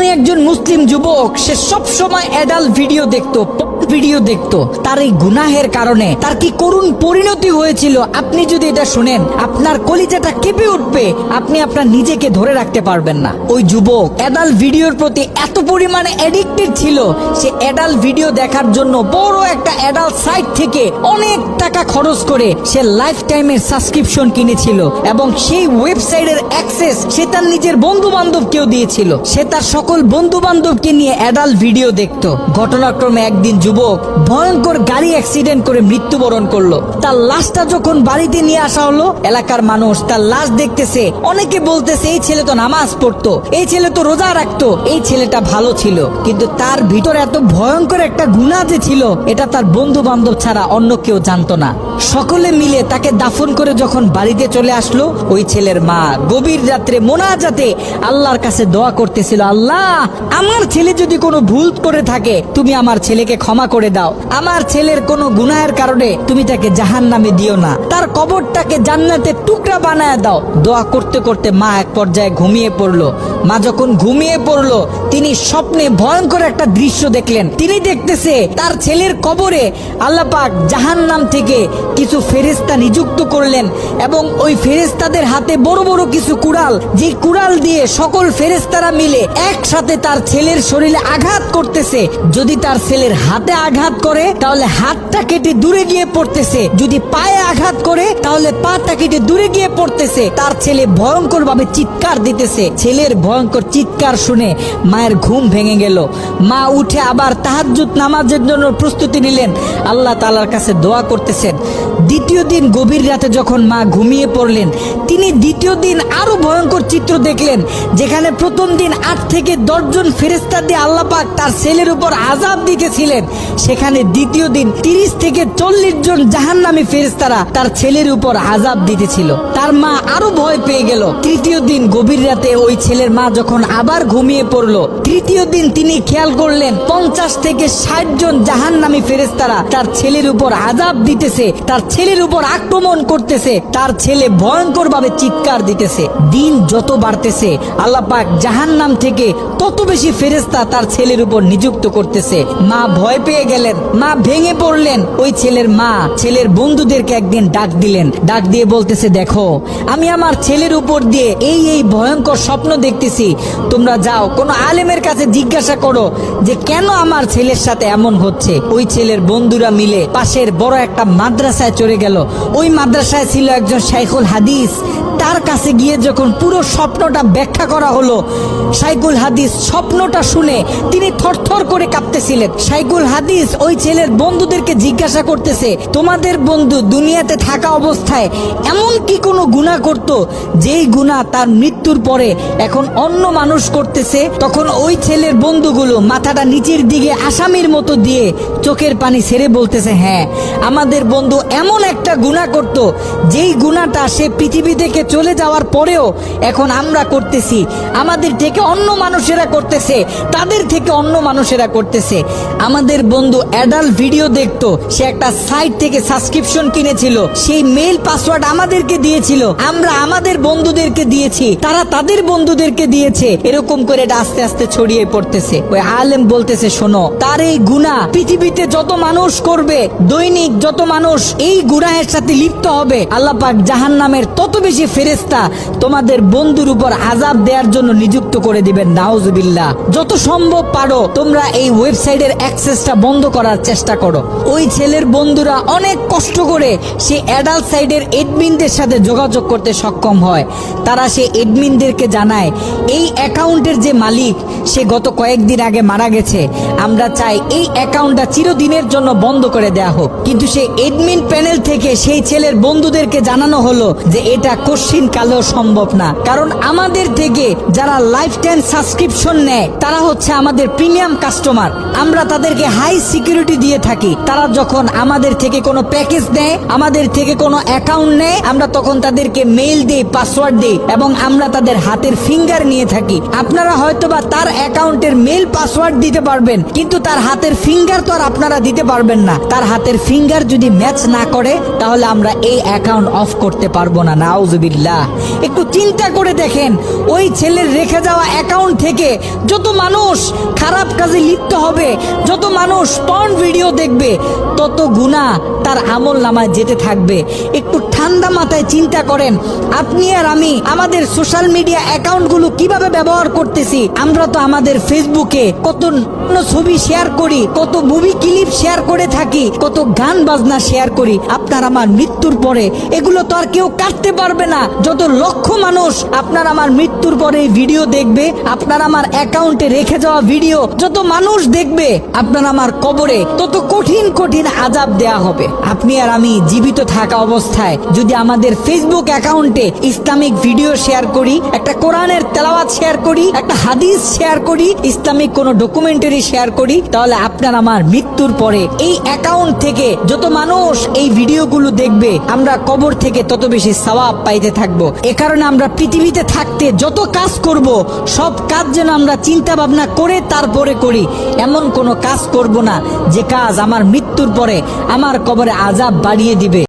এমনই একজন মুসলিম যুবক, সে সব সময় অ্যাডাল্ট ভিডিও দেখতো। তার এই গুনাহের কারণে তার কি করুণ পরিণতি হয়েছিল আপনি যদি এটা শুনেন আপনার কলিজাটা কেঁপে উঠবে, আপনি আপনার নিজেকে ধরে রাখতে পারবেন না। ওই যুবক অ্যাডাল্ট ভিডিওর প্রতি এত পরিমাণে অ্যাডিক্টেড ছিল, সে অ্যাডাল্ট ভিডিও দেখার জন্য বড় একটা অ্যাডাল্ট সাইট থেকে অনেক টাকা খরচ করে সে লাইফ টাইমের সাবস্ক্রিপশন কিনেছিল এবং সেই ওয়েবসাইটের অ্যাক্সেস সে তার নিজের বন্ধু বান্ধবকেও দিয়েছিল। সে তার সকল বন্ধু বান্ধবকে নিয়ে অ্যাডাল্ট ভিডিও দেখতো। ঘটনাক্রমে একদিন যুবক ভয়ঙ্কর গাড়ি অ্যাক্সিডেন্ট করে মৃত্যুবরণ করলো। তার লাশটা যখন বাড়িতে নিয়ে আসা হলো, এলাকার মানুষ তার লাশ দেখতেছে, অনেকে বলতেছে এই ছেলে তো নামাজ পড়তো, এই ছেলে তো রোজা রাখতো, এই ছেলেটা ভালো ছিল। কিন্তু তার ভিতরে এত ভয়ঙ্কর একটা গুনাহ যে ছিল, এটা তার বন্ধু বান্ধব ছাড়া অন্য কেউ জানতো না। সকলে মিলে তাকে দাফন করে যখন বাড়িতে চলে আসলো, ওই ছেলের মা গভীর রাত্রে মোনাজাতে আল্লাহর কাছে দোয়া করতেছিল, আল্লাহ আমার ছেলে যদি কোনো ভুল করে থাকে তুমি আমার ছেলেকে ক্ষমা করে দাও, আমার ছেলের কোনো গুনাহের কারণে তুমি তাকে জাহান্নামে দিও না, তার কবরটাকে জান্নাতের টুকরা বানায় দাও। দোয়া করতে করতে মা এক পর্যায়ে ঘুমিয়ে পড়লো। মা যখন ঘুমিয়ে পড়লো, তিনি স্বপ্নে ভয়ঙ্কর একটা দৃশ্য দেখলেন। তিনি দেখতেছে তার ছেলের কবরে আল্লাহ পাক জাহান্নাম থেকে কিছু ফেরেশতা নিযুক্ত করলেন এবং ওই ফেরেশতাদের হাতে বড় বড় কিছু কুড়াল, যে কুড়াল দিয়ে সকল ফেরেশতারা মিলে একসাথে তার ছেলের শরীরে আঘাত করতেছে। যদি তার ছেলের হাতে আঘাত করে তাহলে হাতটা কেটে দূরে গিয়ে পড়তেছে, যদি পায়ে আঘাত করে তাহলে পাটা কেটে দূরে গিয়ে পড়তেছে। তার ছেলে ভয়ঙ্কর ভাবে চিৎকার দিতেছে। ছেলের ভয়ঙ্কর চিৎকার শুনে মায়ের ঘুম ভেঙে গেল। মা উঠে আবার তাহাজ্জুদ নামাজের জন্য প্রস্তুতি নিলেন, আল্লাহ তাআলার কাছে দোয়া করতেছেন। দ্বিতীয় দিন গভীর রাতে যখন মা ঘুমিয়ে পড়লেন, তিনি দ্বিতীয় দিন আরো ভয়ঙ্কর চিত্র দেখলেন, যেখানে প্রথম দিন 8 থেকে 10 জন ফেরেশতা দিয়ে আল্লাহ পাক তার ছেলের উপর আযাব দিতেছিলেন, সেখানে দ্বিতীয় দিন 30 থেকে 40 জন জাহান্নামী ফেরেশতারা তার ছেলের উপর আযাব দিতেছিল। তার মা আরো ভয় পেয়ে গেল। তৃতীয় দিন গভীর রাতে ওই ছেলের মা যখন আবার ঘুমিয়ে পড়লো, তৃতীয় দিন তিনি খেয়াল করলেন 50 থেকে 60 জন জাহান্নামী ফেরেশতারা তার ছেলের উপর আযাব দিতেছে, তার ছেলের উপর আক্রমণ করতেছে, তার ছেলে ভয়ঙ্কর ভাবে চিৎকার দিতেছে। দিন যত বাড়তেছে আল্লাহ পাক জাহান্নাম থেকে তত বেশি ফেরেশতা তার ছেলের উপর নিযুক্ত করতেছে। মা ভয় পেয়ে গেলেন, মা ভেঙে পড়লেন। ওই ছেলের মা ছেলের বন্ধুদেরকে একদিন ডাক দিলেন, ডাক দিয়ে বলতেছে, দেখো আমি আমার ছেলের উপর দিয়ে এই ভয়ঙ্কর স্বপ্ন দেখতেছি, তোমরা যাও কোনো আলেমের কাছে জিজ্ঞাসা করো যে কেন আমার ছেলের সাথে এমন হচ্ছে। ওই ছেলের বন্ধুরা মিলে পাশের বড় একটা মাদ্রাসায় চলে গেল। ওই মাদ্রাসায় ছিল একজন শাইখুল হাদিস। তার কাছে গিয়ে যখন পুরো স্বপ্নটা ব্যাখ্যা করা হলো, শাইখুল হাদিস স্বপ্নটা শুনে তিনি থরথর করে কাঁপতেছিলেন। শাইখুল হাদিস ওই ছেলের বন্ধুদেরকে জিজ্ঞাসা করতেছে, তোমাদের বন্ধু দুনিয়াতে থাকা অবস্থায় এমন কি কোনো গুনাহ করত যেই গুনাহ তার মৃত্যুর পরে এখন অন্য মানুষ করতেছে? তখন ওই ছেলের বন্ধুগুলো মাথাটা নিচের দিকে আসামির মতো দিয়ে চোখের পানি ছেড়ে বলতেছে, হ্যাঁ আমাদের বন্ধু এমন একটা গুনাহ করত যেই গুনাহটা সে পৃথিবী থেকে চলে যাওয়ার পরেও এখন আমরা করতেছি, আমাদের থেকে অন্য মানুষেরা করতেছে, তাদের থেকে অন্য মানুষেরা করতেছে। আমাদের বন্ধু অ্যাডাল্ট ভিডিও দেখতো, সে একটা সাইট থেকে সাবস্ক্রিপশন কিনেছিল, সেই মেইল পাসওয়ার্ড আমাদেরকে দিয়েছিল, আমরা আমাদের বন্ধুদেরকে দিয়েছি, তারা তাদের বন্ধুদেরকে দিয়েছে। এরকম করে এটা আস্তে আস্তে ছড়িয়ে পড়তেছে। ওই আলেম বলতেছে, শোনো, তার এই গুনাহ পৃথিবীতে যত মানুষ করবে, দৈনিক যত মানুষ এই গুনাহের সাথে লিপ্ত হবে, আল্লাহ পাক জাহান্নামের তত বেশি ফেরেশতা তোমাদের বন্ধুর উপর আযাব দেওয়ার জন্য নিযুক্ত করে দিবেন। নাউজুবিল্লাহ। যত সম্ভব পারো তোমরা এই ওয়েবসাইটের অ্যাক্সেসটা বন্ধ করার চেষ্টা করো। ওই ছেলের বন্ধুরা অনেক কষ্ট করে সে অ্যাডাল্ট সাইটের এডমিনদের সাথে যোগাযোগ করতে সক্ষম হয়। তারা সে এডমিনদেরকে জানায় এই অ্যাকাউন্টের যে মালিক সে গত কয়েকদিন আগে মারা গেছে, আমরা চাই এই অ্যাকাউন্টটা চিরদিনের জন্য বন্ধ করে দেয়া হোক। কিন্তু সেই এডমিন প্যানেল থেকে সেই ছেলের বন্ধুদেরকে জানানো হলো যে এটা কোশ্চিন কালেও সম্ভব না, কারণ আমাদের থেকে যারা লাইফ টাইম সাবস্ক্রিপশন নেয় তারা হচ্ছে আমাদের প্রিমিয়াম কাস্টমার, আমরা তাদেরকে হাই সিকিউরিটি দিয়ে থাকি। তারা যখন আমাদের থেকে কোনো প্যাকেজ নেয়, আমাদের থেকে কোনো অ্যাকাউন্ট নেয়, আমরা তখন তাদেরকে মেইল দেই, পাসওয়ার্ড দেই এবং আমরা আমরা তাদের হাতের ফিঙ্গার নিয়ে থাকি। আপনারা হয়তোবা তার অ্যাকাউন্টের মেল পাসওয়ার্ড দিতে পারবেন, কিন্তু তার হাতের ফিঙ্গার তো আর আপনারা দিতে পারবেন না। তার হাতের ফিঙ্গার যদি ম্যাচ না করে তাহলে আমরা এই অ্যাকাউন্ট অফ করতে পারবো না। নাউজুবিল্লাহ। একটু চিন্তা করে দেখেন, ওই ছেলের রেখে যাওয়া অ্যাকাউন্ট থেকে যত মানুষ খারাপ কাজে লিপ্ত হবে, যত মানুষ পর্ন ভিডিও দেখবে, তত গুনাহ তার আমল নামায় যেতে থাকবে। একটু ঠান্ডা মাথায় চিন্তা করেন, আপনি আর আমি আমাদের সোশ্যাল মিডিয়া অ্যাকাউন্টগুলো কিভাবে ব্যবহার করতেছি। আমরা তো আমাদের ফেসবুকে কত ছবি শেয়ার করি, কত মুভি ক্লিপ শেয়ার করে থাকি, কত গান বাজনা শেয়ার করি। আপনার আমার মৃত্যুর পরে এগুলো তো আর কেউ কাটতে পারবে না। যত লক্ষ মানুষ আপনার আমার মৃত্যুর পরে এই ভিডিও দেখবে, আপনার আমার অ্যাকাউন্টে রেখে যাওয়া ভিডিও যত মানুষ দেখবে, আপনার আমার কবরে তত কঠিন কঠিন আযাব দেয়া হবে। আপনি আর আমি জীবিত থাকা অবস্থায় যদি আমাদের ফেসবুক অ্যাকাউন্টে ইসলামিক ভিডিও শেয়ার করি, একটা কোরআনের তেলাওয়াত শেয়ার করি, একটা হাদিস শেয়ার করি, ইসলামিক কোনো ডকুমেন্টারি শেয়ার করি, তাহলে আপনার আমার মৃত্যুর পরে এই অ্যাকাউন্ট থেকে যত মানুষ এই ভিডিওগুলো দেখবে, আমরা কবর থেকে তত বেশি সওয়াব পাইতে থাকবো। এ কারণে আমরা পৃথিবীতে থাকতে যত কাজ করব, সব কাজ যেন আমরা চিন্তা ভাবনা করে তারপরে করি। এমন কোনো কাজ করব না যে কাজ আমার মৃত্যুর পরে আমার কবরে আযাব বাড়িয়ে দিবে।